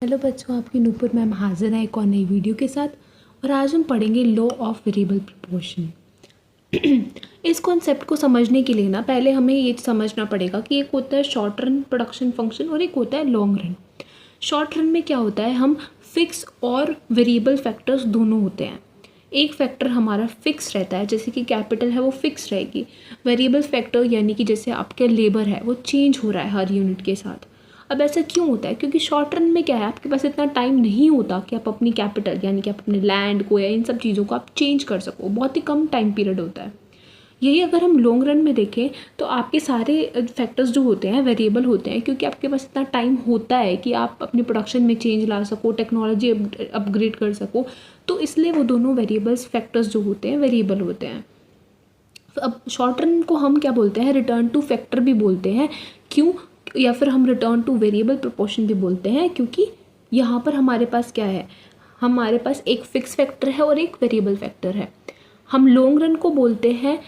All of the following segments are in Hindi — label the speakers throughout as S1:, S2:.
S1: हेलो बच्चों, आपकी नूपुर मैम हाजिर है एक और नई वीडियो के साथ। और आज हम पढ़ेंगे लॉ ऑफ वेरिएबल प्रोपोर्शन। इस कॉन्सेप्ट को समझने के लिए ना पहले हमें ये समझना पड़ेगा कि एक होता है शॉर्ट रन प्रोडक्शन फंक्शन और एक होता है लॉन्ग रन। शॉर्ट रन में क्या होता है, हम फिक्स और वेरिएबल फैक्टर्स दोनों होते हैं। एक फैक्टर हमारा फिक्स रहता है, जैसे कि कैपिटल है वो फिक्स रहेगी। वेरिएबल फैक्टर यानी कि जैसे आपके लेबर है वो चेंज हो रहा है हर यूनिट के साथ। अब ऐसा क्यों होता है? क्योंकि शॉर्ट रन में क्या है, आपके पास इतना टाइम नहीं होता कि आप अपनी कैपिटल यानी कि आप अपने लैंड को या इन सब चीज़ों को आप चेंज कर सको। बहुत ही कम टाइम पीरियड होता है। यही अगर हम लॉन्ग रन में देखें तो आपके सारे फैक्टर्स जो होते हैं वेरिएबल होते हैं, क्योंकि आपके पास इतना टाइम होता है कि आप अपनी प्रोडक्शन में चेंज ला सको, टेक्नोलॉजी अपग्रेड कर सको। तो इसलिए वो दोनों वेरिएबल्स फैक्टर्स जो होते हैं वेरिएबल होते हैं। अब शॉर्ट रन को हम क्या बोलते हैं, रिटर्न टू फैक्टर भी बोलते हैं। क्यों? या फिर हम रिटर्न टू वेरिएबल प्रोपोर्शन भी बोलते हैं, क्योंकि यहाँ पर हमारे पास क्या है, हमारे पास एक फिक्स फैक्टर है और एक वेरिएबल फैक्टर है। हम लॉन्ग रन को बोलते हैं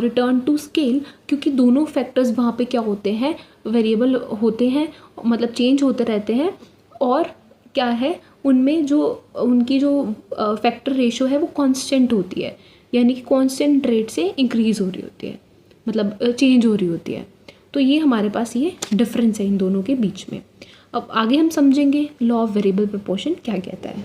S1: रिटर्न टू स्केल, क्योंकि दोनों फैक्टर्स वहाँ पे क्या होते हैं, वेरिएबल होते हैं, मतलब चेंज होते रहते हैं। और क्या है, उनमें जो उनकी जो फैक्टर रेशो है वो कांस्टेंट होती है, यानी कि कांस्टेंट रेट से इंक्रीज़ हो रही होती है, मतलब चेंज हो रही होती है। तो ये हमारे पास ये डिफरेंस है इन दोनों के बीच में। अब आगे हम समझेंगे लॉ ऑफ वेरिएबल प्रोपोर्शन क्या कहता है।